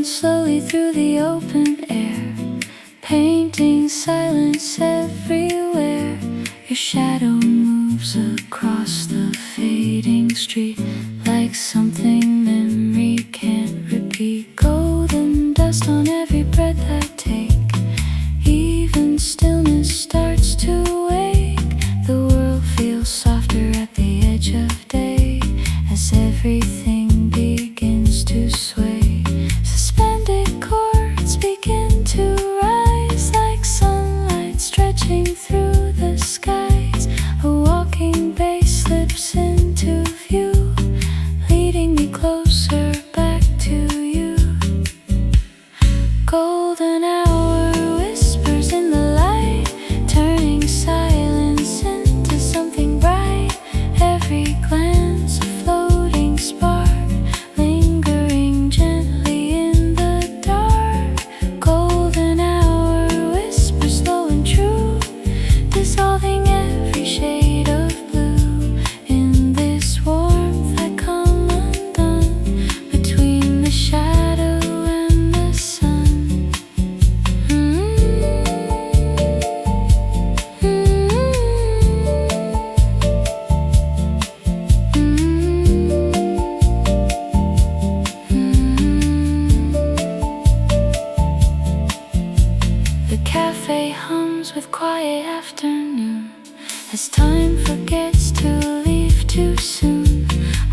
slowly through the open air, painting silence everywhere. Your shadow moves across the fading street like something memory can't repeat. Golden dust on every breath I take, even stillness starts to wake. The world feels softer at the edge of day as everything begins to sway. Suspended chords begin to rise like sunlight stretching through the skies. A walking bass slips into view, leading me closer back to you. Golden hour whispers in the light, turning silence into something bright. Every glance a floating spark, lingering gently in the dark. Golden hour whispers slow and true, dissolving every shade of blue. In this warmth I come undone, between the shadow and the sun. The cafe hums with quiet afternoon as time forgets to leave too soon.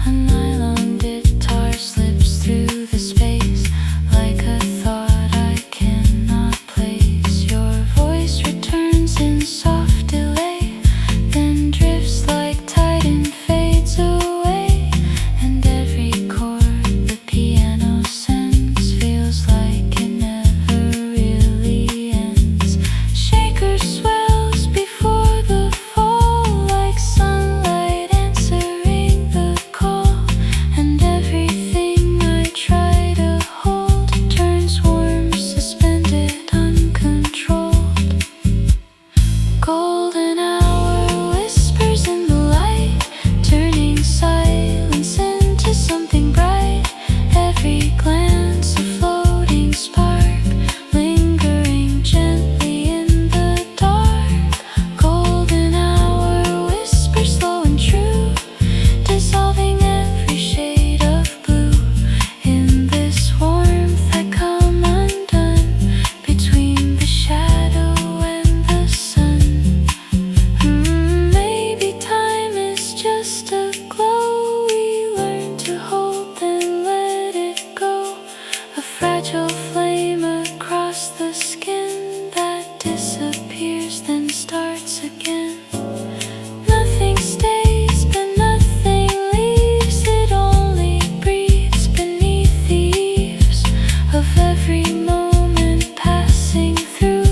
A nylon guitar slips through the space like a thought I cannot place. Your voice returns in soft delay, then drifts like tide and fades away. And every chord the piano sends feels like it never really ends. Shaker swells before the fall like sunlight answering the call. And everything I try to hold turns warm, suspended, uncontrolled. Golden hour whispers in the light, turning silence into something bright. Every glance a floating spark, lingering gently in the dark. Golden hour whispers slow and true, dissolving every shade of blue. In this warmth I come undone, between the shadow and the sun. Maybe time is just a glow we learn to hold, then let it go. A fragile flame across the skin that disappears, then starts again. Nothing stays, but nothing leaves. It only breathes beneath the eaves of every moment passing through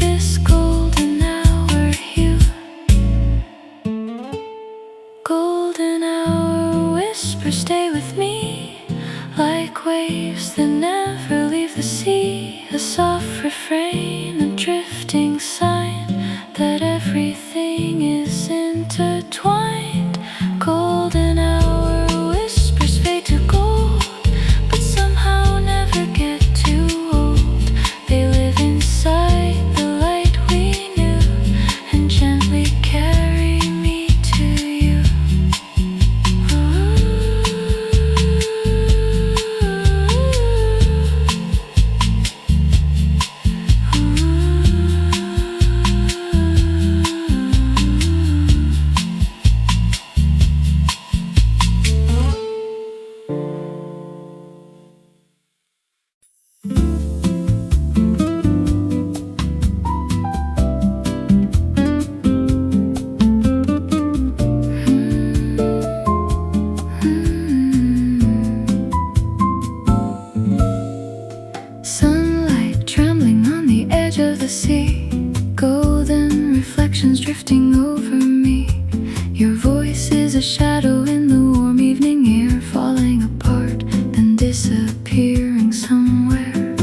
this golden hour hue. Golden hour whispers stay with me like waves that never leave the sea. A soft refrain, a drifting sign that everything is intertwined. Golden hour whispers fade to gold, but somehow never get too old. They live inside the light we knew and gently carry me to you. Sunlight trembling on the edge of the sea, golden reflections drifting over me. Your voice is a shadow in the warm evening air, falling apart, then disappearing somewhere.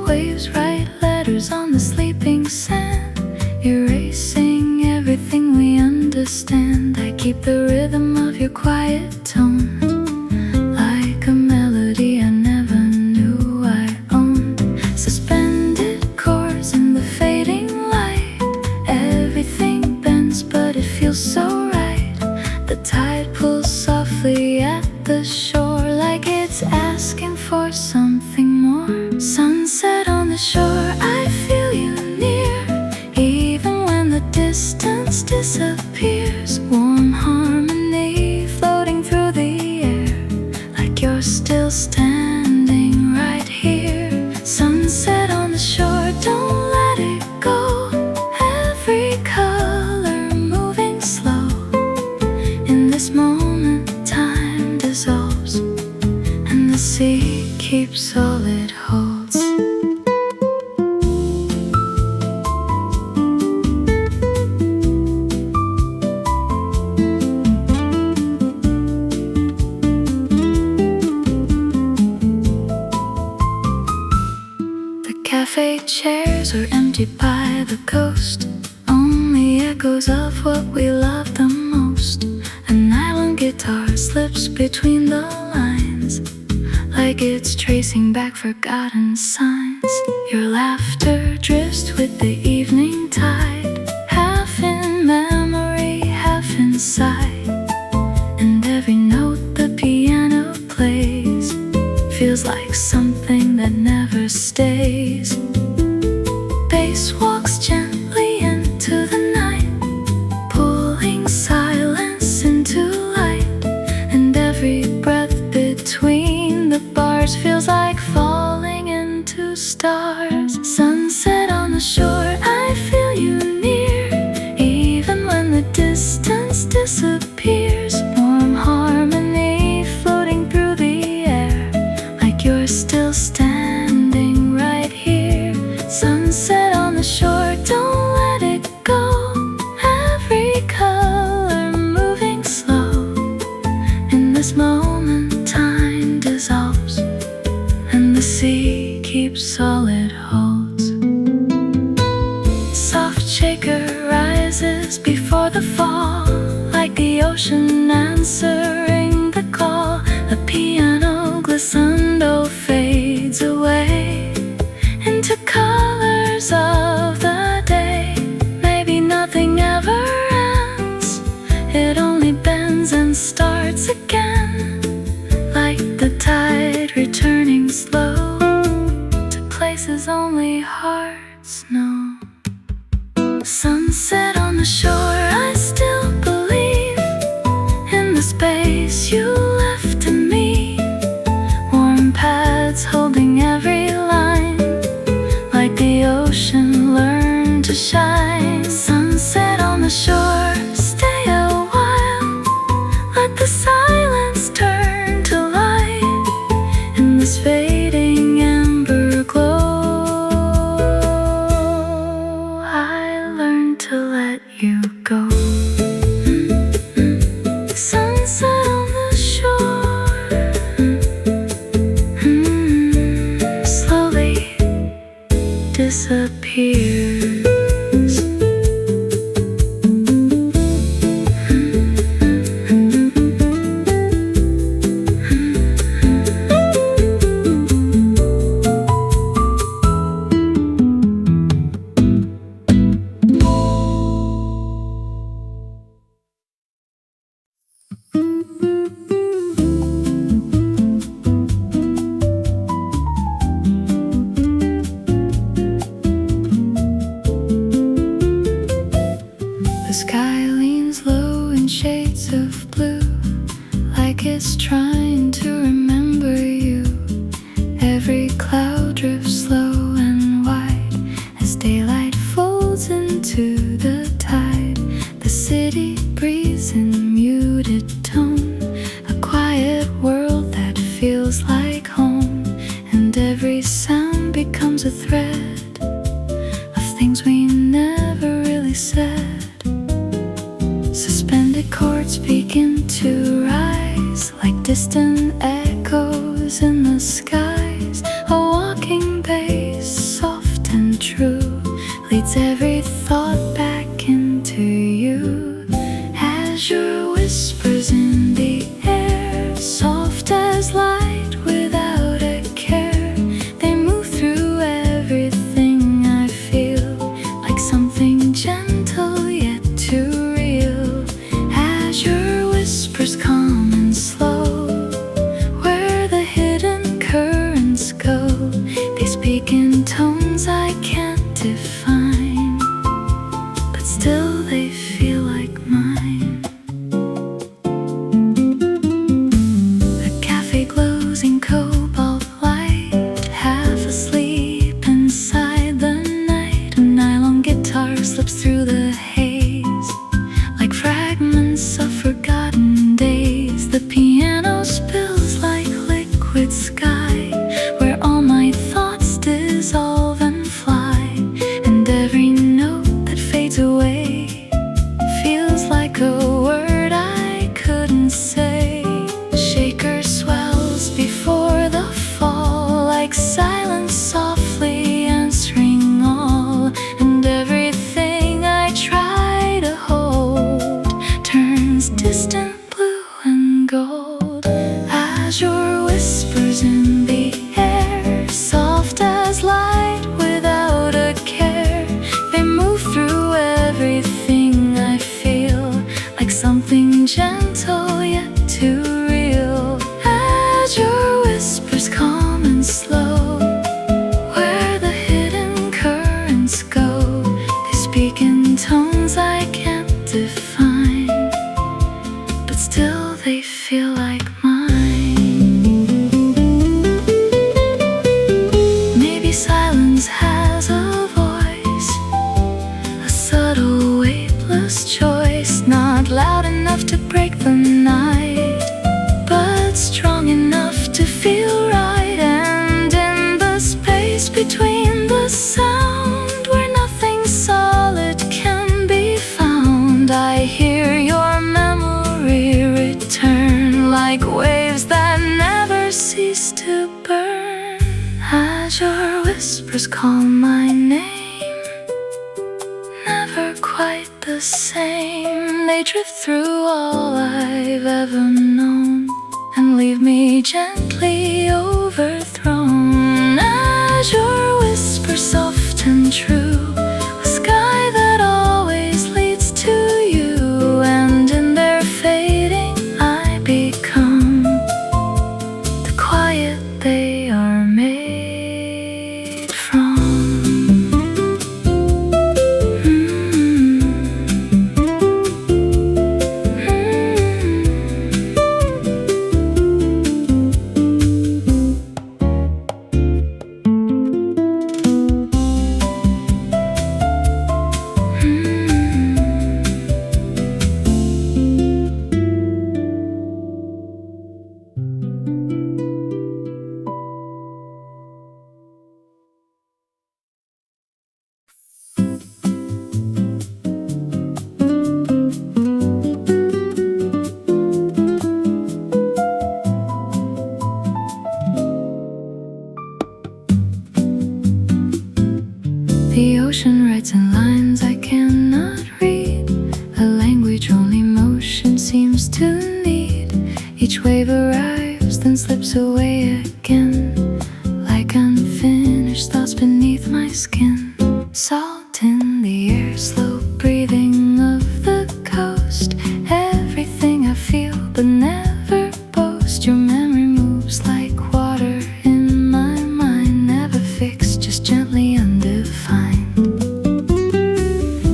Waves write letters on the sleeping sand, erasing everything we understand. I keep the rhythm of your quiet tone, like a melody I never knew I owned. for something more. Sunset on the shore, I feel you near, even when the distance disappears. Warm harmony floating through the air, like you're still standing right here. Sunset on the shore, don't let it go. Every color moving slow. In this moment, time dissolves, and the sea keeps all it holds. The cafe chairs are empty by the coast, only echoes of what we love the most. An island guitar slips between the lines, like it's tracing back forgotten signs. Your laughter drifts with the evening tide, half in memory, half inside. And every note the piano plays feels like something that never stays. Bass walks gently into the night, pulling silence into light. And every breath between the bars feels like falling into stars. Sunset on the shore, I feel you near, even when the distance disappears. Warm harmony floating through the air, like you're still standing right here. Sunset on the shore, don't let it go. Every color moving slow. In this moment, time dissolves, and the sea keeps all it holds. Soft shaker rises before the fall, like the ocean answering the call. A piano glissando fades away into colors of the day. Maybe nothing ever ends, it only bends and starts again, like the tide returning slow to places only hearts know. Sunset on the shore, I still believe in the space you left to me. Warm pads holding every line, like the ocean learned to shine. Sunset on the shore, stay a while, let the silence turn to light. In this fading amber glow, I learned to let you go. Sunset on the shore, slowly disappears. The sky leans low in shades of blue, like it's trying to remember you. Every cloud drifts slow and wide as daylight folds into the tide. The city breathes in muted tone, a quiet world that feels like home. And every sound becomes a thread of things we never really said. Suspended chords begin to rise, like distant echoes in the skies. A walking bass, soft and true, leads every thought back into you. As your whispers in the air, soft as light without a care, they move through everything I feel, like something gentle yet too real. As your whispers calm and slow, where the hidden curve define, but still they feel like mine. The cafe glows in cobalt light, half asleep inside the night. A nylon guitar slips through the haze like fragments of forgotten days. The piano spills like liquid sky, where all my thoughts dissolve and fly. And every note that fades away feels like a word I couldn't say. The shaker swells before the fall, like silence softly answering all. And everything I try to hold turns distant blue and gold. Azure whispers in the air, soft as light without a care. They move through everything I feel, like something gentle yet too real. Azure whispers calm and slow, where the hidden currents go. They speak in tones I can't define, but still they feel like mine. Maybe silence has a voice, a subtle weightless choice, not loud enough to break the night, but strong enough to feel right. And in the space between the sound, where nothing solid can be found, I hear your memory return, like waves that never cease to burn. Azure whispers call my name, never quite the same. They drift through all I've ever known and leave me gently overthrown. Azure whispers soft and true, a sky that always leads to you. And in their fading I become the quiet they are made from. The ocean writes in lines I cannot read, a language only motion seems to need. Each wave arrives, then slips away again, like unfinished thoughts beneath my skin. Salt in the air, slow breathing of the coast. Everything I feel but never boast. Your memory moves like water in my mind, never fixed, just gently undefined.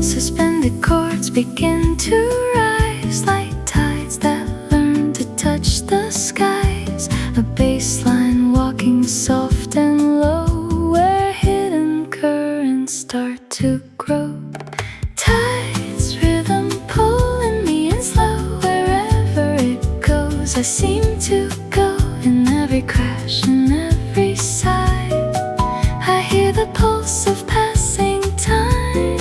Suspended chords begin to rise, like tides that learn to touch the skies. A bass line walking soft and low, where hidden currents start to grow. Tides, rhythm pulling me in slow, wherever it goes I seem to go. In every crash, in every sigh, I hear the pulse of passing time.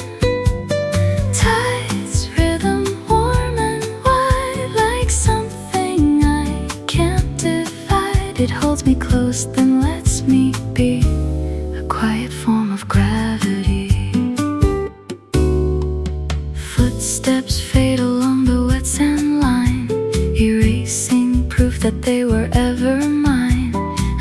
Tides, rhythm warm and wide, like something I can't divide. It holds me close, then lets me be, a quiet form of gravity. Footsteps fade along the wet sand line, erasing proof that they were ever mine.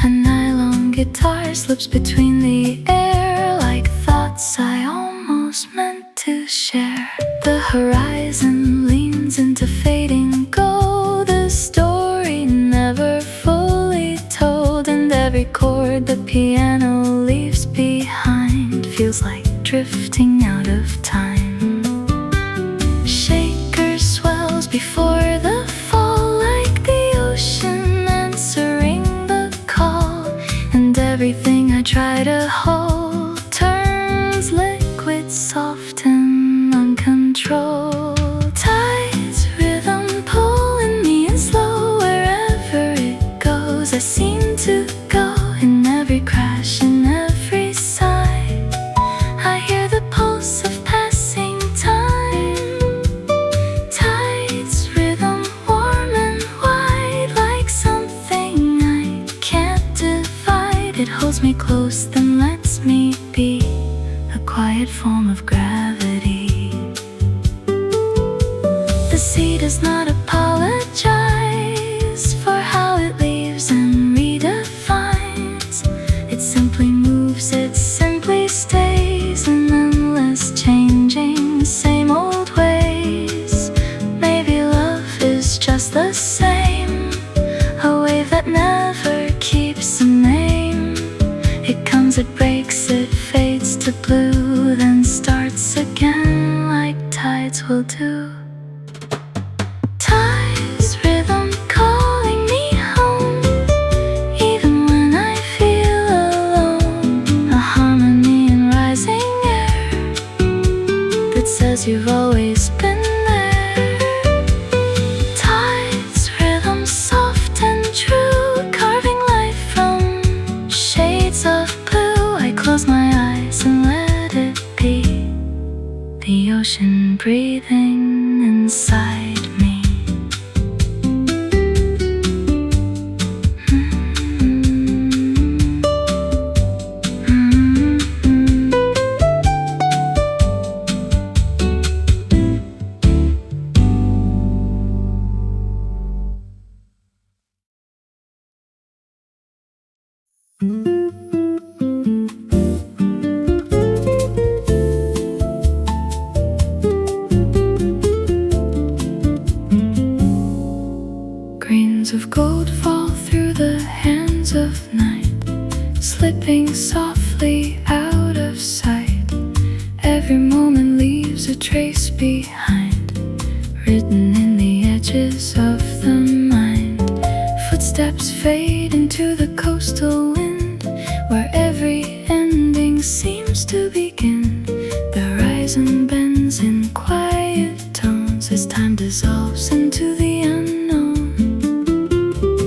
A nylon guitar slips between the air, like thoughts I almost meant to share. The horizon leans into fading gold, a story never fully told. And every chord the piano leaves behind feels like drifting out of time. Shaker swells before the fall, like the ocean answering the call. And everything I try to hold turns liquid, soft and uncontrolled. Tides, rhythm pulling me in slow. Wherever it goes, I seem to go. In every crash, in every sigh, I hear the pulse of passing time. Tides, rhythm warm and wide, like something I can't divide. It holds me close, then lets me be, a quiet form of gravity. The sea does not apologize for how it leaves and redefines. It simply moves, it simply stays in endless changing, same old ways. Maybe love is just the same, a wave that never keeps a name. It comes, it breaks, it fades to blue, then starts again like tides will do. Tides, rhythm calling me home, even when I feel alone. A harmony in rising air that says you've always been there. Tides, rhythm soft and true, carving life from shades of blue. I close my eyes and let it be, the ocean breathing inside me. Grains of gold fall through the hands of night, slipping softly out of sight. Every moment leaves a trace behind, written in the edges of the mind. Footsteps fade into the coastal wind, where every ending seems to begin. The horizon bends in quiet tones as time dissolves into the unknown.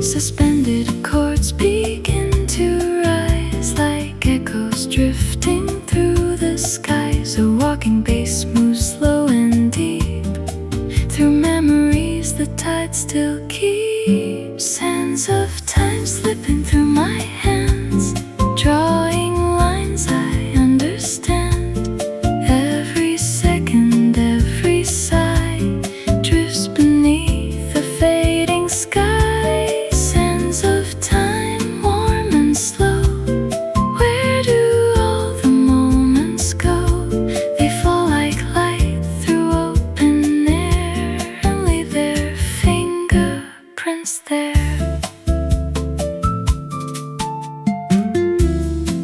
Suspended chords begin to rise, like echoes drifting through the skies. A walking bass moves slow and deep, through memories the tide still keeps. Hands of time slipping through my hands, drawing lines I understand. Every second, every sigh drifts beneath the fading sky. Sands of time, warm and slow. Where do all the moments go? They fall like light through open air and leave their fingerprints there.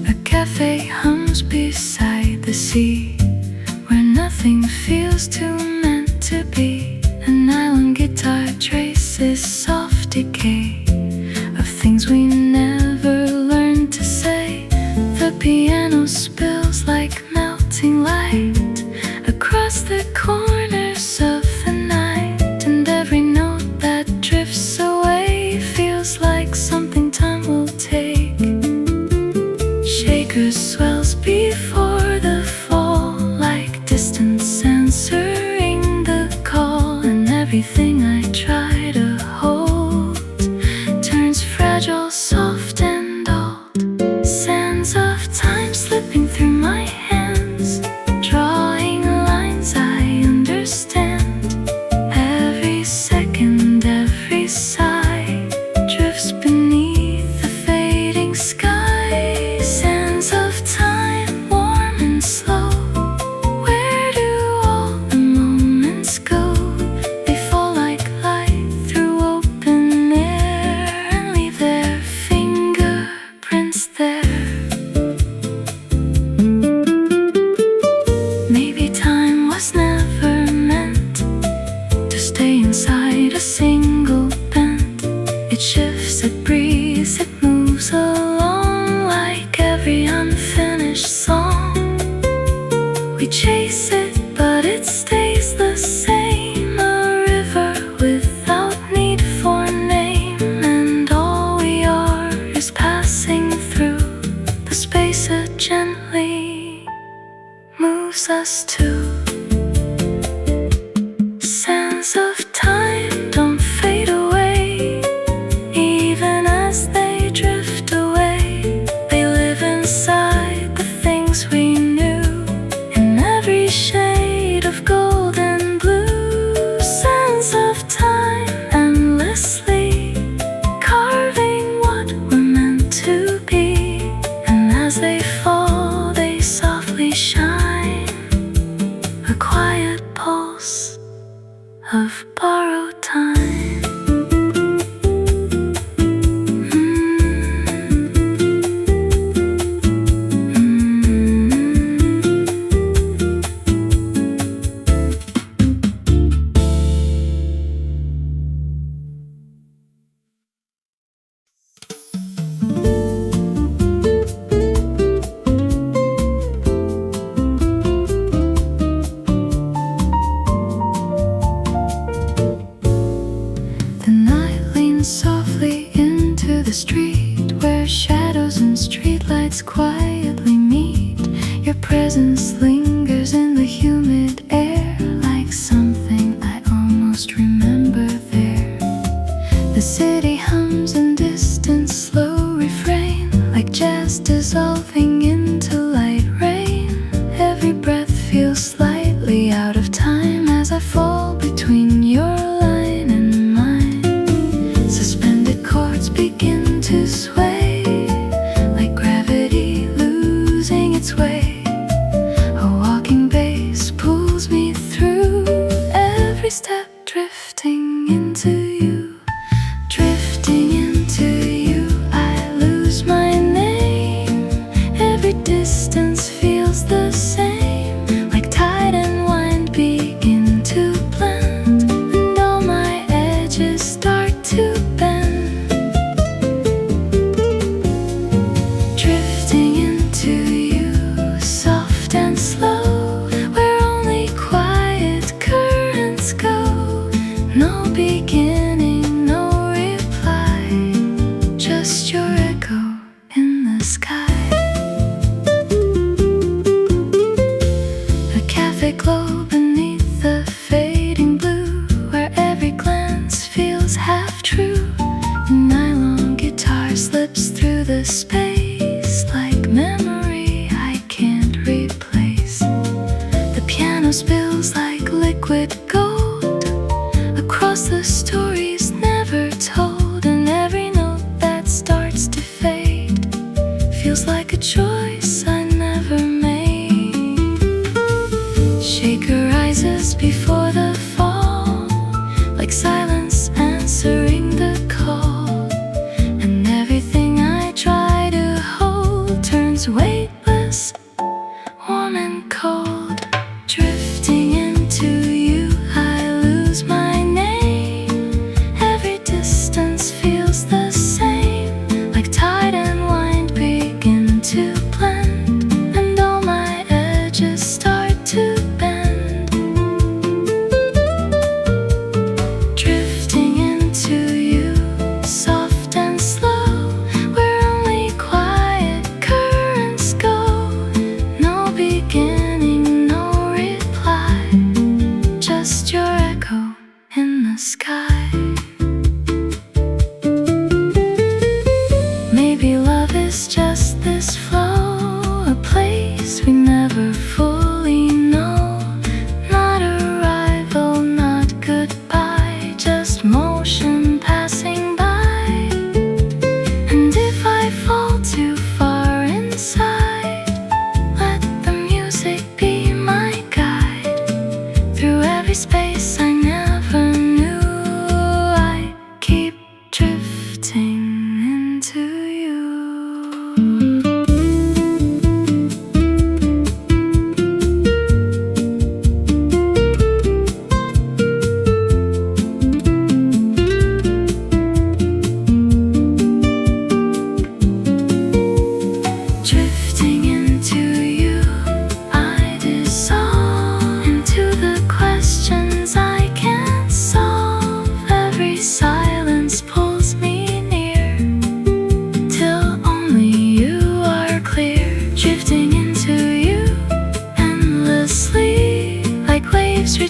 A cafe hums beside the sea, where nothing feels too meant to be. An island guitar traces soft decay of things we never learned to say. The piano spills like melting light across the corners of the night, and every note that drifts away feels like something time will take. Shaker swells before the fall, like distance answering the call. And everything I try to hold turns fragile, soft and old. Sands of time slipping through my hands, drawing lines I understand. Every second, every sigh drifts beneath the fading sky. Sands of time, warm and slow. Where do all the moments go? They fall like light through open air and leave their fingerprints there. a space that gently moves us to. Sands of time don't fade away, even as they drift away. They live inside the things we knew, in every shade of gold and blue. Sands of time endlessly carving what we're meant to be, and as they fall they softly shine, a quiet pulse of borrowed time. Softly into the street where shadows and streetlights quietly meet. Your presence lingers in the humid air, like something I almost remember there. The city hums in distant slow refrain, like jazz dissolving into light rain. Every breath feels slightly out of time as I fall between your line and mine. Suspended chords begin to sway, like gravity losing its way. A walking bass pulls me through, every step drifting into you. Drifting into you, I lose my name. Every distance feels the same, like tide and wind begin to blend, and all my edges start to bend. Drifting into you, soft and slow, where only quiet currents go. No beginning, no reply, just your echo in the sky. A cafe glow beneath the fading blue, where every glance feels half true. A nylon guitar slips through the space, like memory I can't replace. The piano spills like liquid gold across the stories never told, and every note that starts to fade feels like a choice I never made. Shaker rises before the fall, like silence answering the call, and everything I try to hold turns weightless, warm and cold. Drifting into you, I lose my name. Every distance feels the same, like tide and wind begin to blend, and all my edges start to bend. Drifting into you, soft and slow, where only quiet currents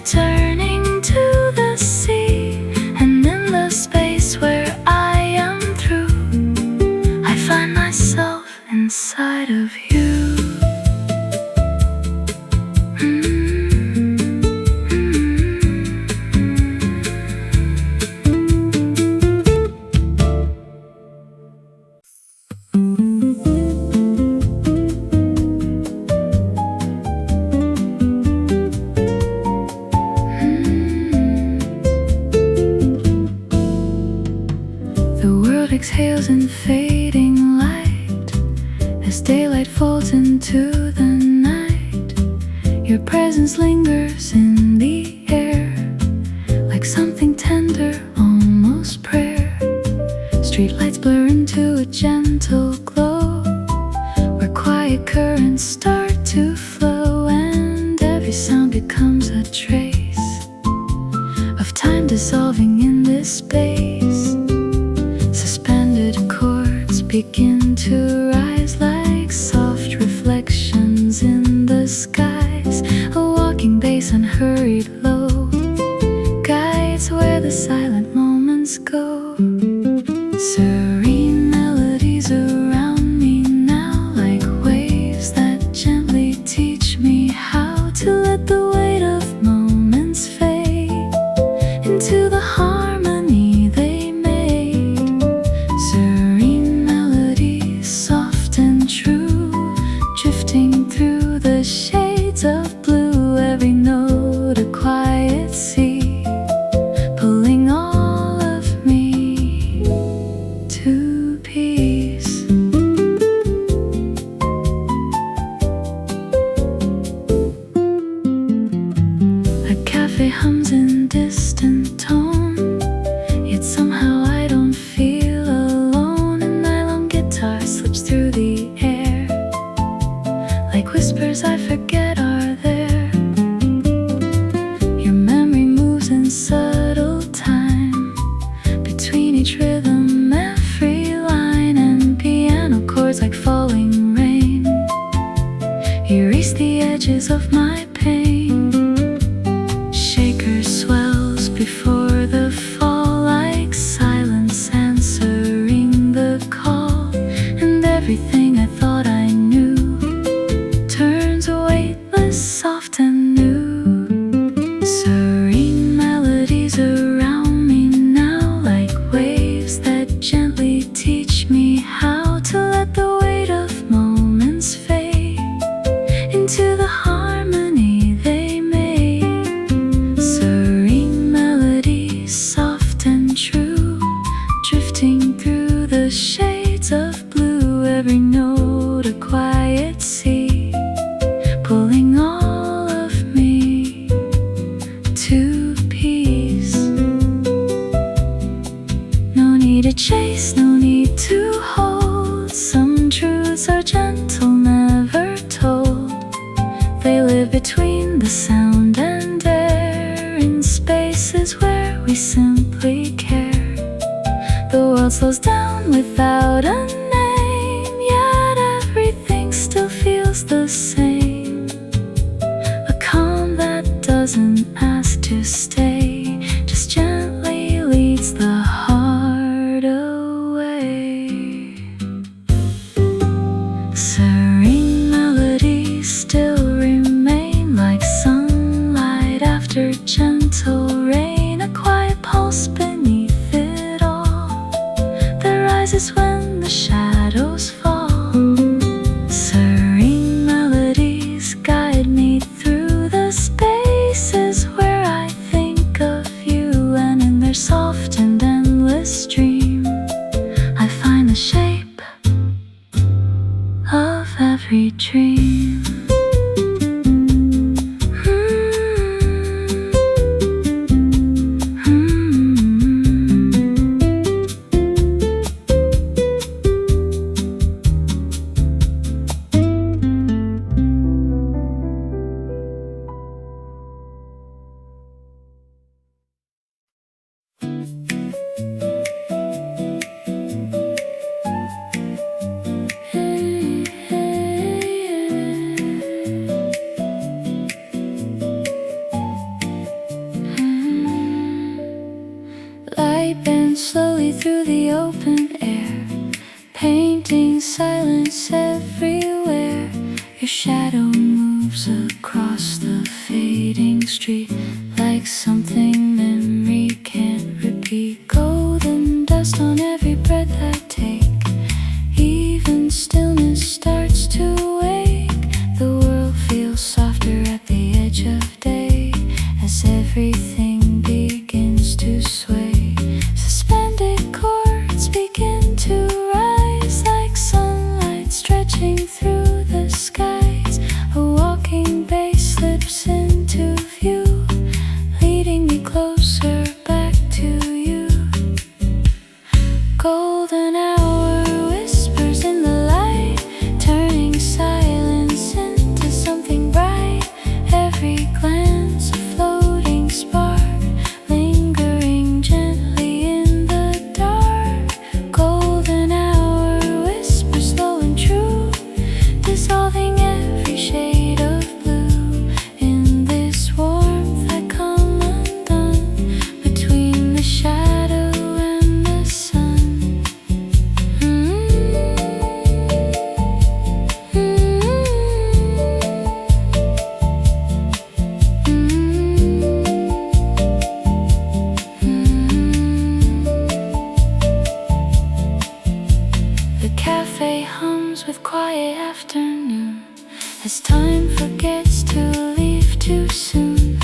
returning to the sea, and in the space where I am through, I find myself inside of you. Exhales in fading light as daylight folds into the night. Your presence lingers in the air like something tender, almost prayer. Streetlights blur into a gentle glow where quiet currents start to flow, and every sound becomes a trace of time dissolving in this space. Suspended chords begin to rise like soft reflections in the skies. A walking bass, unhurried low, guides where the silent moments go. Serene melodies around me now, like waves that gently teach me how to let the weight of moments fade into the harmony they made. Serene melodies, soft and true, drifting through the shades of blue. Every note a quiet sea, pulling all of me to peace. A cafe hums in distant tone, yet somehow I don't feel alone. A nylon guitar slips through the air like whispers I forget are there. Your memory moves in subtle time between each rhythm, every line, and piano chords like falling rain erase the edges of my pain. Shaker swells before the fall like silence answering the call, and everything I thought I knew turns weightless, soft and new. Serene melodies around me now, like waves that gently teach me how to let the weight of moments fade into the harmony they made. Serene melodies, soft and true, drifting through the shades of blue. Every note a quiet sea, pulling all of me to peace. No need to chase, no need to hold. Some truths are gentle, never told. They live between the sound and air, in spaces where we simply care. The world slows down without a name, yet everything still feels the same. A calm that doesn't ask to stay, just gently leads the heart away. Serene melodies still remain like sunlight after gentle rain, a quiet pulse beneath it all that rises when the shadows fall. Serene melodies guide me through the spaces where I think of you, and in their soft and endless stream I find the shape of every dream. lights everywhere. Your shadow moves across the fading street like something memory can't repeat. Golden dust on every breath I take. Even stillness starts to wake. The world feels softer at the edge of day as everything begins to sway. Suspended chords begin to rise like sunlight stretching through the skies. A walking bass slips into view, leading me closer back to you. Golden hour whispers in the light, turning silence into something bright. Every glance a floating spark, lingering gently in the dark. Golden hour whispers slow and true, dissolving every shade of blue. In this warmth I come undone, between the shadow and the sun. The cafe hums with quiet afternoon as time forgets to leave too soon.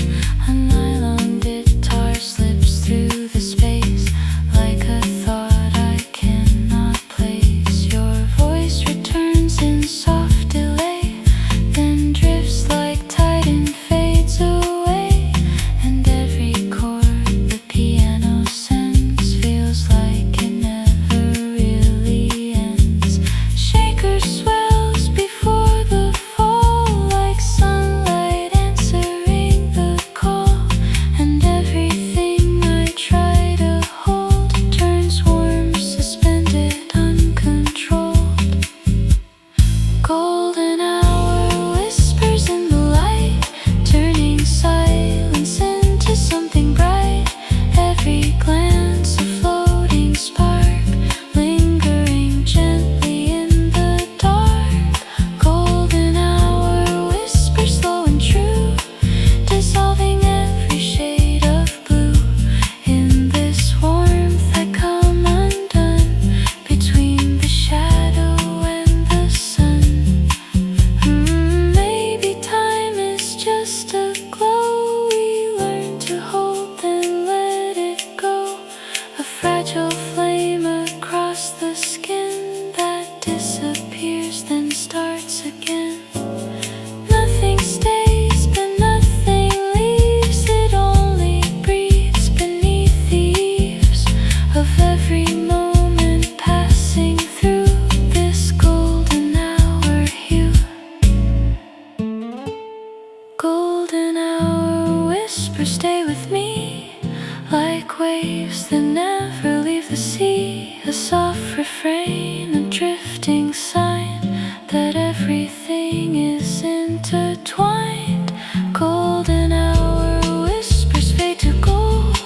A nylon guitar slips through the space like a thought I cannot place. Your voice returns in soft delay, then drifts like tide and fades away. And every chord the piano sends feels like it never really ends. Shaker swells before the fall like sunlight answering the call. And everything I try to hold turns warm, suspended, uncontrolled. Golden hour whispers in the light, turning silence into something bright. Every glance a floating spark, lingering gently in the dark. Golden hour whispers slow and true, dissolving every shade of blue. In this warmth I come undone, between the shadow and the sun. Maybe time is just a glow we learn to hold, then let it go. A fragile flame across the skin that disappears, then starts again. Nothing stays, but nothing leaves. It only breathes beneath the eaves of every moment passing through this golden hour hue. Golden hour whispers stay with me like waves that never leave the sea. A soft refrain, a drifting sign that everything is intertwined. Golden hour whispers fade to gold,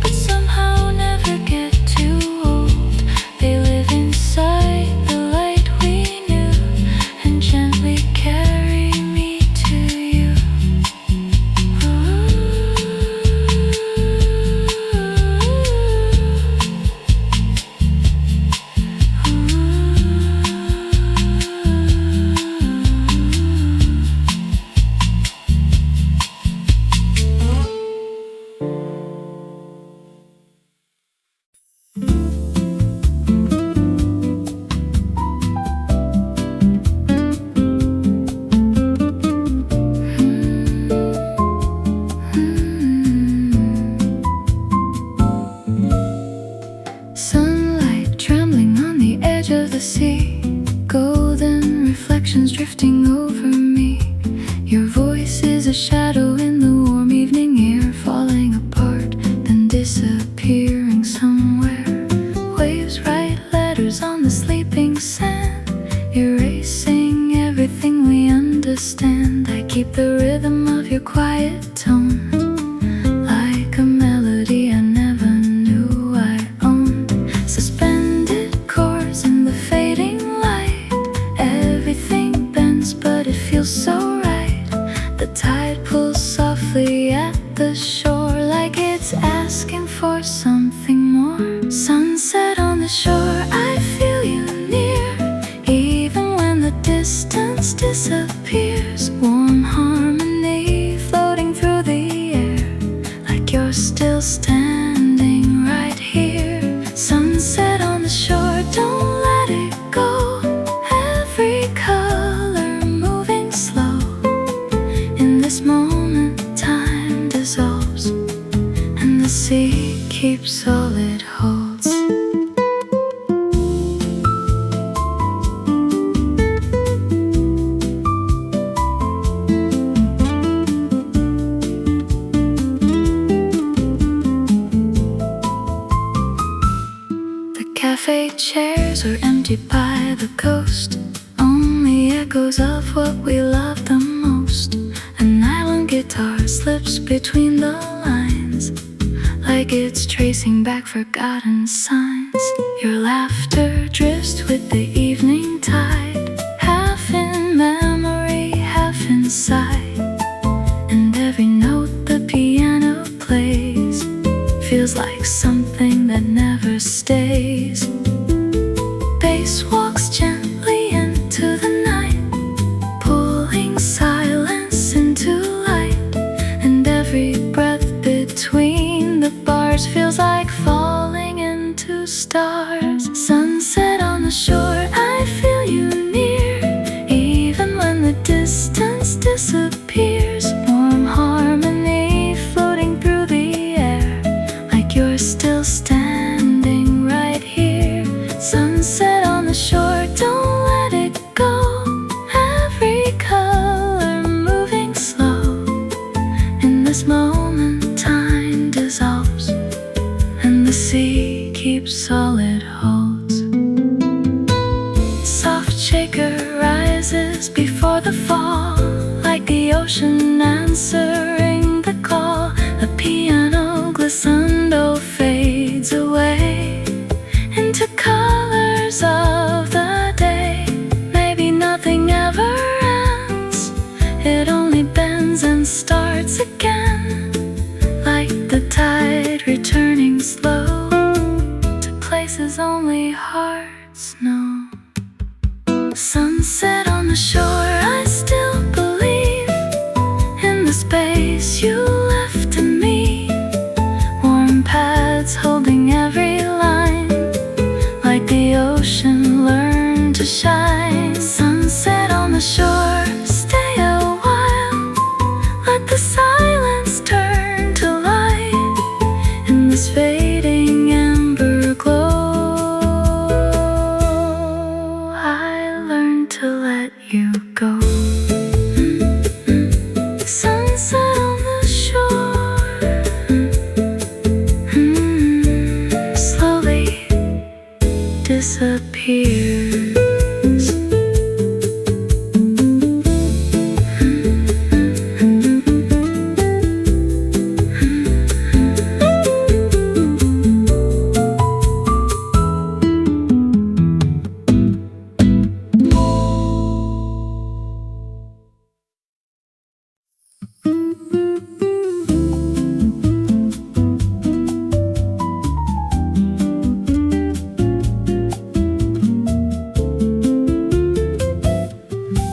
but somehow never get too old. They live inside the light we knew and gently carry me to you. Sunlight trembling on the edge of the sea, golden reflections drifting over me. Your voice is a shadow in the warm evening air, falling apart, then disappearing somewhere. Waves write letters on the sleeping sand, erasing everything we understand. I keep the rhythm of your quiet tone, like a melody I never knew I owned. Suspended chords in the fading light, everything bends, but it feels so right. The tide pulls softly at the shore, like it's asking for something more. Sunset on the shore, I feel you near, even when the distance disappears. Warm harmony floating through the air, like you're still standing right here. Sunset on the shore, don't let it go. Every color moving slow. In this moment, time dissolves, and the sea keeps all it holds. The cafe chairs are empty by the coast, only echoes of what we love the most. An island guitar slips between the lines, like it's tracing back forgotten signs. Your laughter drifts with the evening tide, half in memory, half in sight. And every note the piano plays feels like something that never stays. Bass walks gently into the night, pulling silence into light. And every breath between the bars feels like falling into stars. Sunset on the shore, I feel you near, even when the distance disappears. Warm harmony floating through the air, like you're still standing right here. Sunset on the shore, don't let it go. Every color moving slow. In this moment, time dissolves, and the sea keeps all it holds. Soft shaker rises before the fall, like the ocean answering the call. The piano glissando fades away into colors of the day. Maybe nothing ever ends, it only bends and starts again, like the tide returning slow to places only hearts know. Sunset on the shore, I still believe in the space you left to me. Warm pads holding every line, like the ocean learned to shine. Sunset on the shore, stay a while, let the silence turn to light. In this fading amber glow, I learned to let you go. Sunset on the shore, slowly disappears.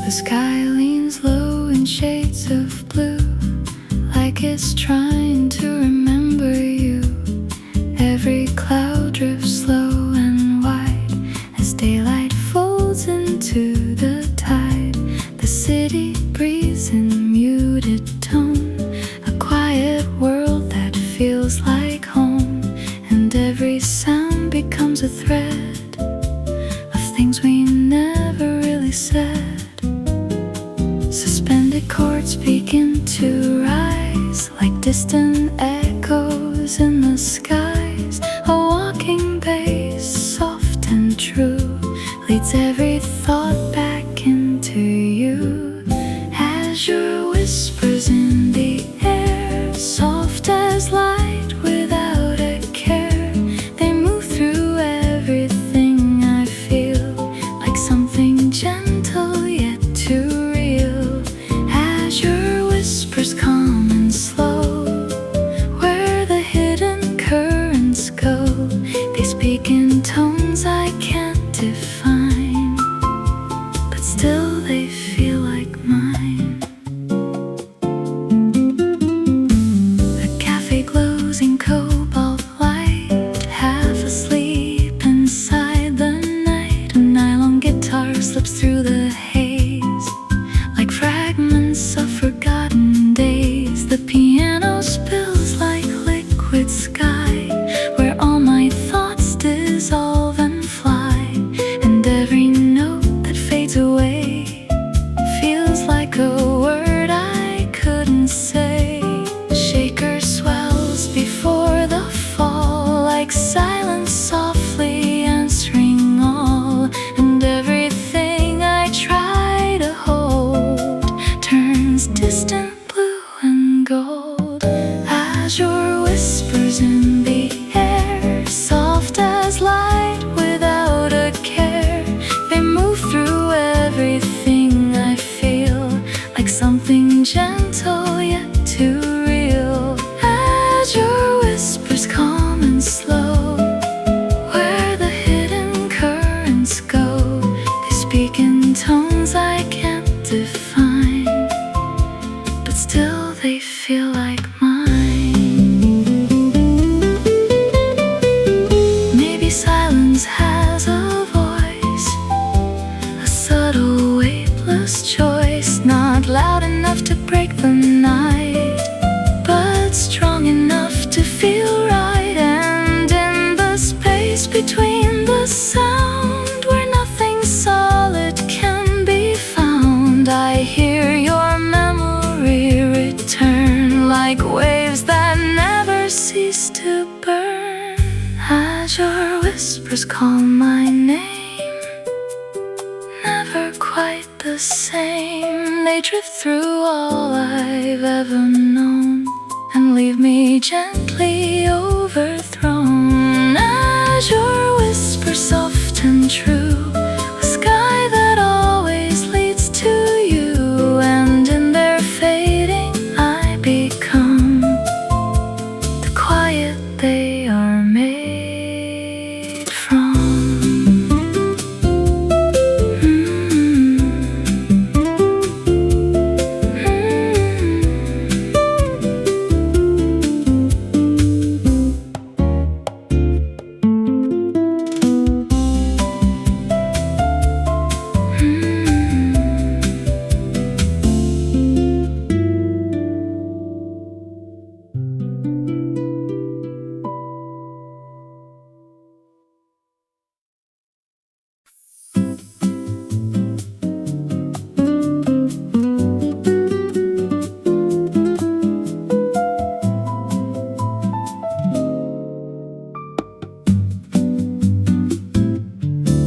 The sky leans low in shades of blue, like it's trying to remember you. Every cloud drifts slow and wide as daylight folds into the tide. The city breathes in muted tone, a quiet world that feels like home. And every sound becomes a thread of things we never really said. Suspended chords begin to rise, like distant echoes in the skies. A walking bass, soft and true, leads every thought back into you. Azure whispers in the air, soft as light without a care. They move through everything I feel, like something gentle yet they feel like mine. The cafe glows in cobalt light, half asleep inside the night. A nylon guitar slips through the haze like fragments of forgotten days. The piano spills like liquid sky, where all my thoughts dissolve and fly. And every note that fades away feels like a word I couldn't say. The shaker swells before the fall, like silence softly answering all. And everything I try to hold turns distant blue and gold. Azure whispers in the air, soft as light without a care. They move through everything I feel, like something gentle yet too real. Azure whispers calm and slow, where the hidden currents go. They speak in tones I can't define, but still they feel like mine. Maybe silence has a voice, a subtle weightless choice, not loud enough to break the night, but strong enough to feel right. And in the space between the sound, where nothing solid can be found, I hear your memory return, like waves that never cease to burn. Azure whispers call my name, never quite the same. They drift through all I've ever known and leave me gently overthrown. Azure whispers soft and true, a sky that always leads to you. And in their fading I become the quiet they are made from.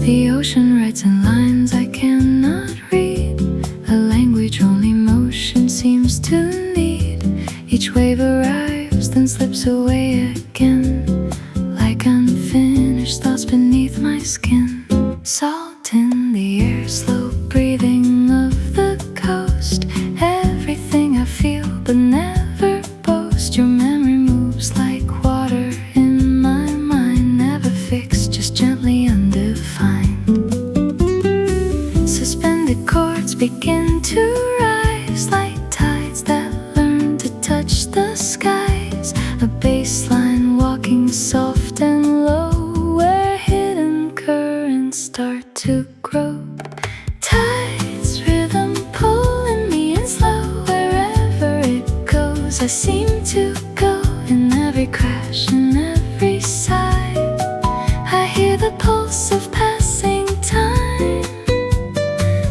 The ocean writes in lines I cannot read, a language only motion seems to need. Each wave arrives, then slips away again, like unfinished thoughts beneath my skin. Salt in the air, slow breathing of the coast. Everything I feel but never boast. Your memory moves like water in my mind, never fixed, just gently undefined. Suspended chords begin to rise, like tides that learn to touch the skies. A bass line walking soft and low, where hidden currents start to grow. Tides rhythm pulling me in slow, wherever it goes I seem to go. In every crash, in every sigh, I hear the pulse of passing time.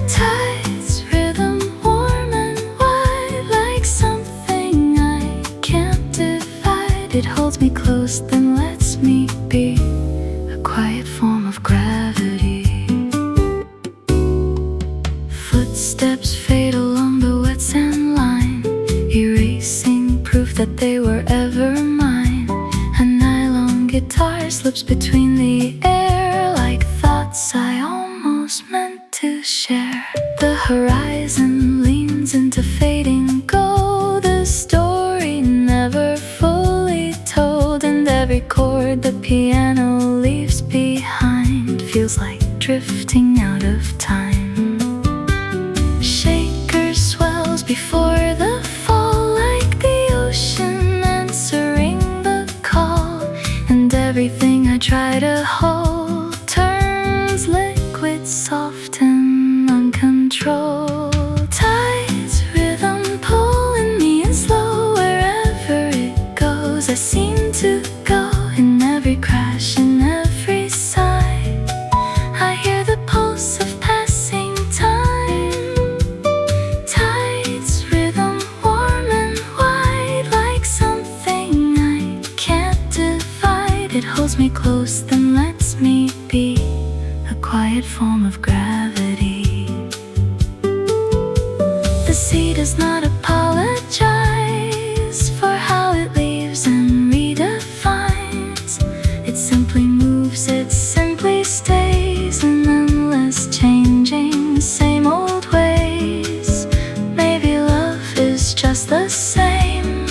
Tides rhythm warm and wide, like something I can't divide. It holds me close, then lets me be, a quiet form of gravity. Footsteps fade along the wet sand line, erasing proof that they were ever mine. A nylon guitar slips between the air, like thoughts I almost meant to share. The horizon leans into fading gold, a story never fully told. And every chord the piano leaves behind feels like drifting out of time. before the fall, like the ocean answering the call. And everything I try to hold turns liquid, soft and uncontrolled. Tides, rhythm pulling me in slow. Wherever it goes, I seem to go. In every crash, in every sigh, I hear the pulse of passing time. Tides, rhythm warm and wide, like something I can't divide. It holds me close, then lets me be, a quiet form of gravity. The sea does not apologize for how it leaves and redefines. It simply moves, it simply stays in endless changing, same old ways. Maybe love is just the same,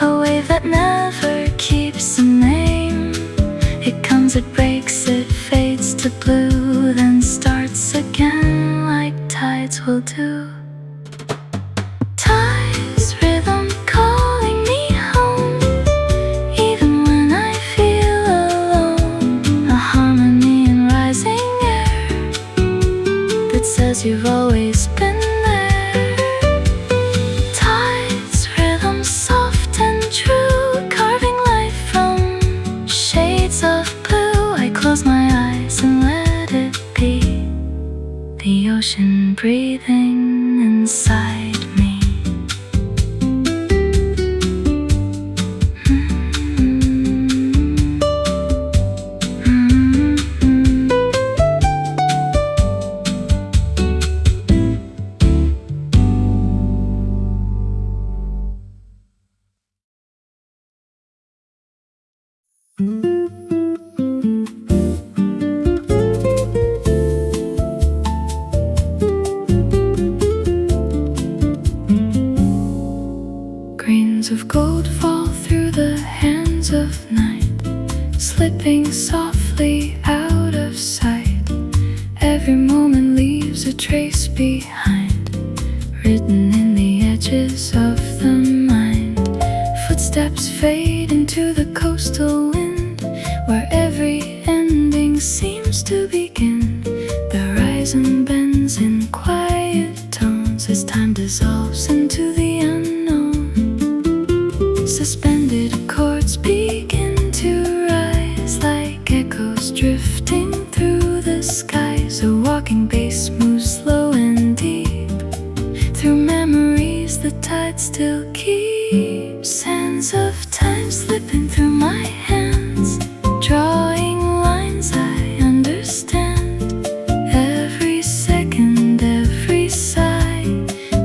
a wave that never keeps a name. It comes, it breaks, it fades to blue, then starts again like tides will do. Tides, rhythm calling me home, even when I feel alone. A harmony in rising air that says you've always been there. Tides, rhythm soft and true, carving life from shades of blue. I close my eyes and let it be, the ocean breathing inside me. Grains of gold fall through the hands of night, slipping softly out of sight. Every moment leaves a trace behind, written in the edges of the mind. Footsteps fade into the coastal wind, where every ending seems to begin. The horizon bends in quiet tones as time dissolves into the unknown. Suspended chords begin to rise, like echoes drifting through the skies. A walking bass moves slow and deep through memories the tide still keeps. Sands of time slipping through my hands, drawing lines I understand. Every second, every sigh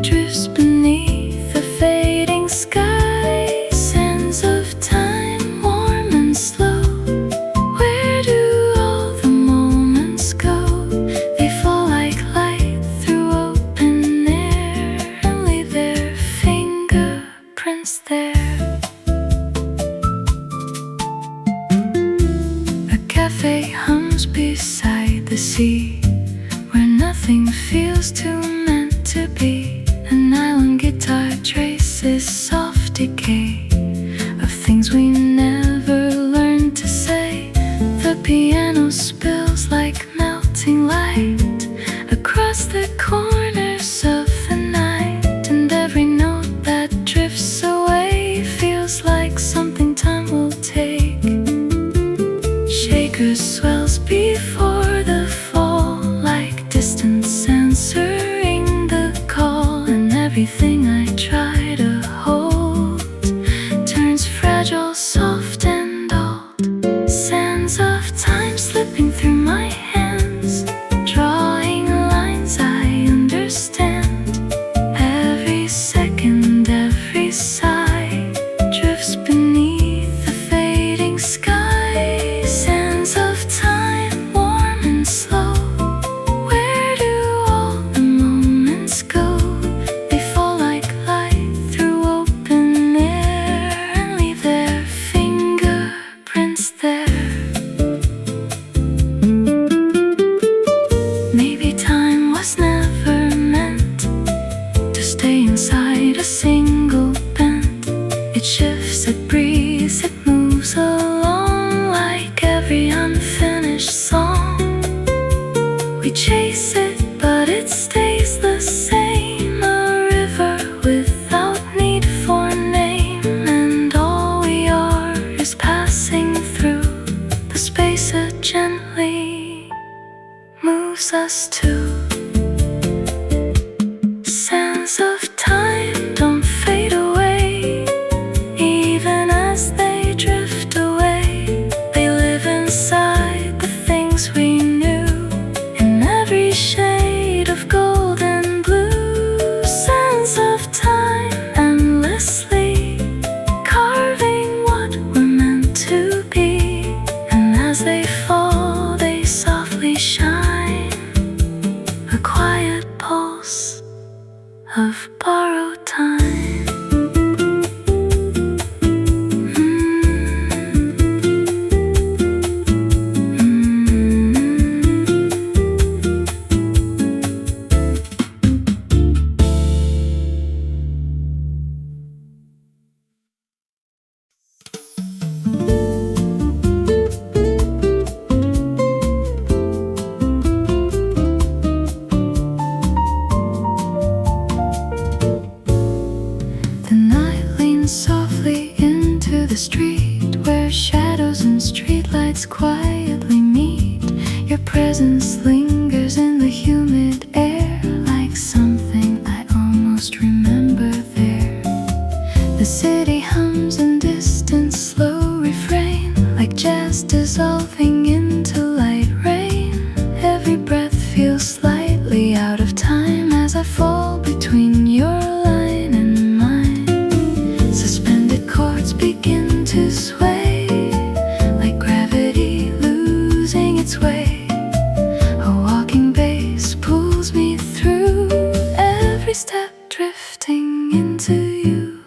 drifts beneath the fading sky. Sands of time, warm and slow, where do all the moments go? They fall like light through open air and leave their fingerprints of borrowed time. Softly into the street where shadows and streetlights quietly meet. Your presence lingers in the humid air like something I almost remember there. The city hums in distant slow refrain like jazz dissolving into light rain. Every breath feels slightly out of time as I fall between your line and mine. Suspended chords begin to sway like gravity losing its way. A walking bass pulls me through every step, drifting into you.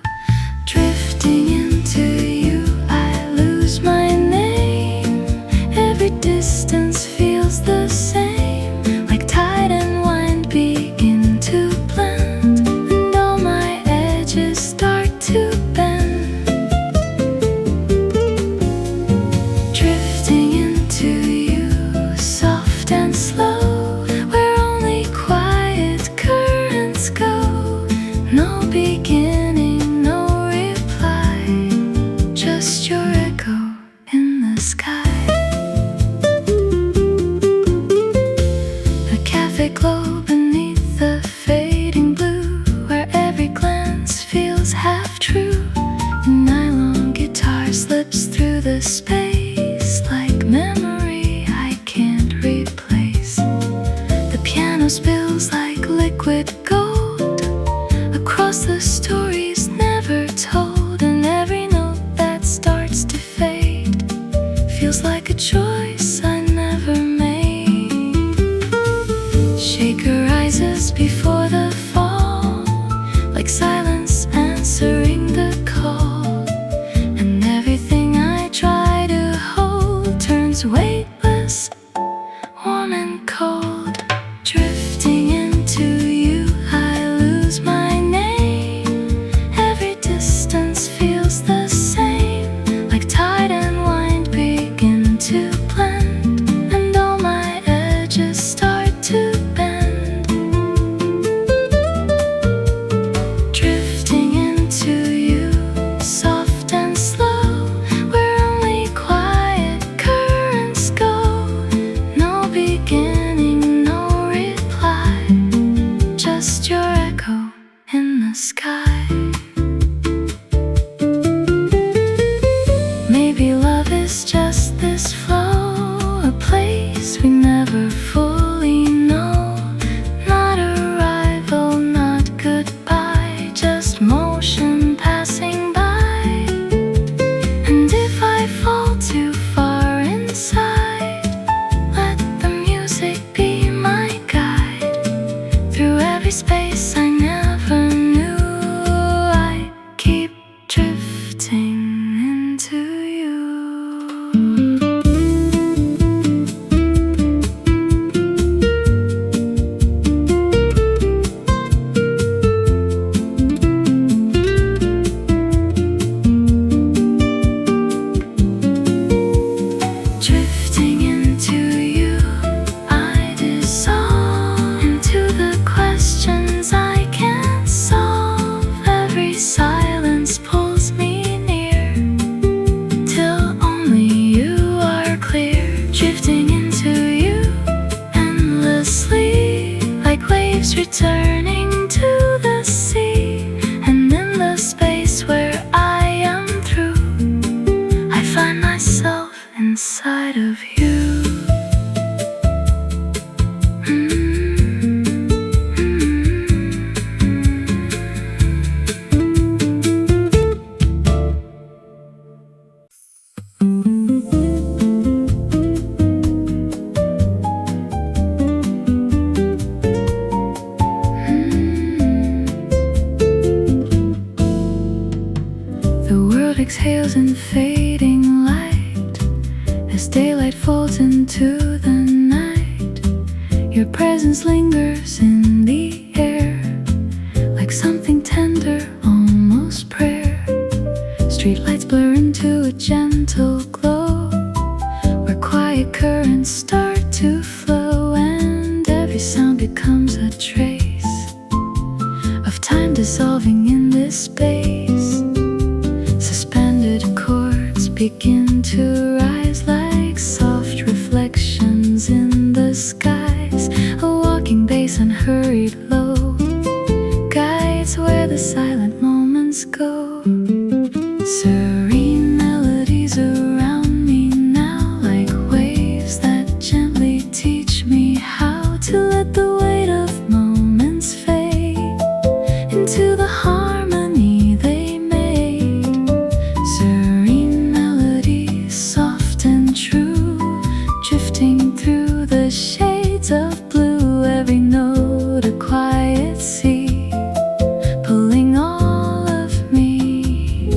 Drifting into you, I lose my name. Every distance feels the same, like tide and wind begin to blend, and all my edges start to bend. Drifting into you, soft and slow, where only quiet currents go. No beginning, no reply, just your echo in the sky. A cafe glow beneath the fading blue, where every glance feels half true. A nylon guitar slips through the space like memory I can't replace. The piano spills like liquid gold across the stories never told, and every note that starts to fade feels like a choice I never made. Shaker rises before the fall, like silence answering the call, and everything I try to hold turns weightless, warm and cold. Drifting into you, I lose my name. Every distance feels the same, like tide and wind begin to blend, and all my edges start to bend. Drifting into you, soft and slow, where only quiet currents go. No beginning, no reply, just your echo in the sky. Maybe love is just this flow, a place we never fully know. Not arrival, not goodbye, just motion passing by. And if I fall too far inside, let the music be my guide through every space I never knew. I keep drifting into you. Drifting into you, I dissolve into the questions I can't exhales in fading light as daylight folds into the night. Your presence lingers in the air like something tender, almost prayer. Streetlights blur into a gentle glow where quiet currents start to flow, and every sound becomes a trace of time dissolving in this space. Suspended chords begin to rise like soft reflections in the skies. A walking bass, unhurried low, guides where the silent moments go. Serene melodies around me now, like waves that gently teach me how to let the weight of moments fade into the harmony they made. Serene melodies, soft and true, drifting through the shades of blue. Every note a quiet sea, pulling all of me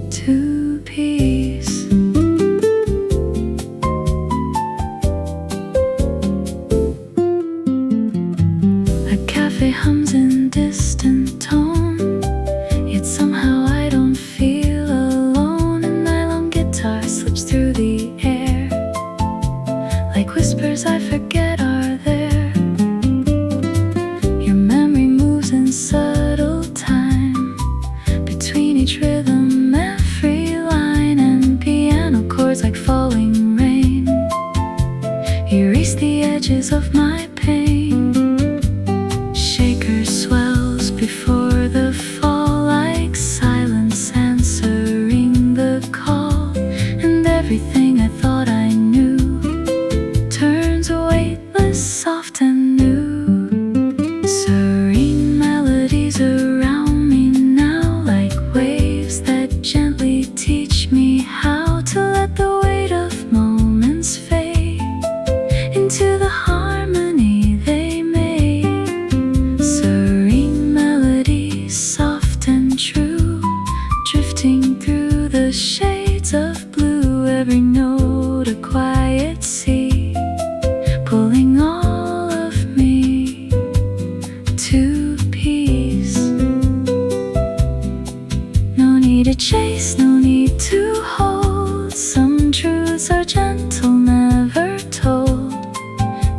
to peace. A cafe hums in distant tone, yet somehow I don't feel alone. A nylon guitar slips through the air like whispers I forget are there. Your memory moves in subtle time between each rhythm, every line, and piano chords like falling rain erase the edges of my pain. Shaker swells before the fall like silence answering the call, and everything I thought I knew turns weightless, soft and new. Serene melodies around me now, like waves that gently teach me how to let the weight of moments fade into the harmony they made. Serene melodies, soft and true, drifting through the shades of blue. Every note a quiet sea, pulling all of me to peace. No need to chase, no need to hold. Some truths are gentle, never told.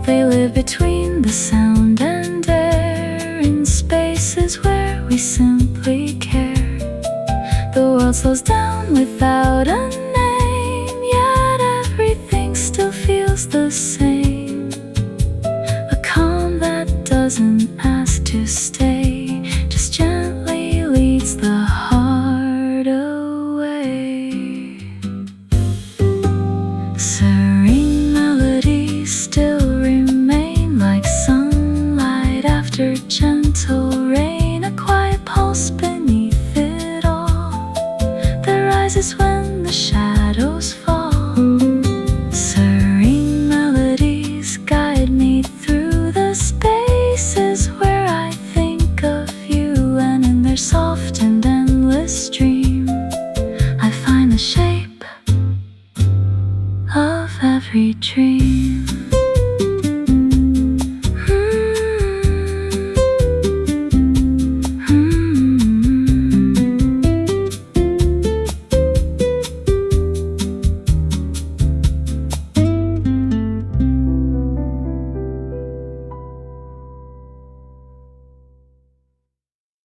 They live between the sound and air, in spaces where we simply care. The world slows down without a name, yet everything still feels the same. A calm that doesn't ask to stay, just gently leads the heart away. Serene melodies still remain like sunlight after gentle rain. A quiet pulse beneath it all that rises when the shadows fall. Serene melodies guide me through the spaces where I think of you, and in their soft and endless stream I find the shape of every dream.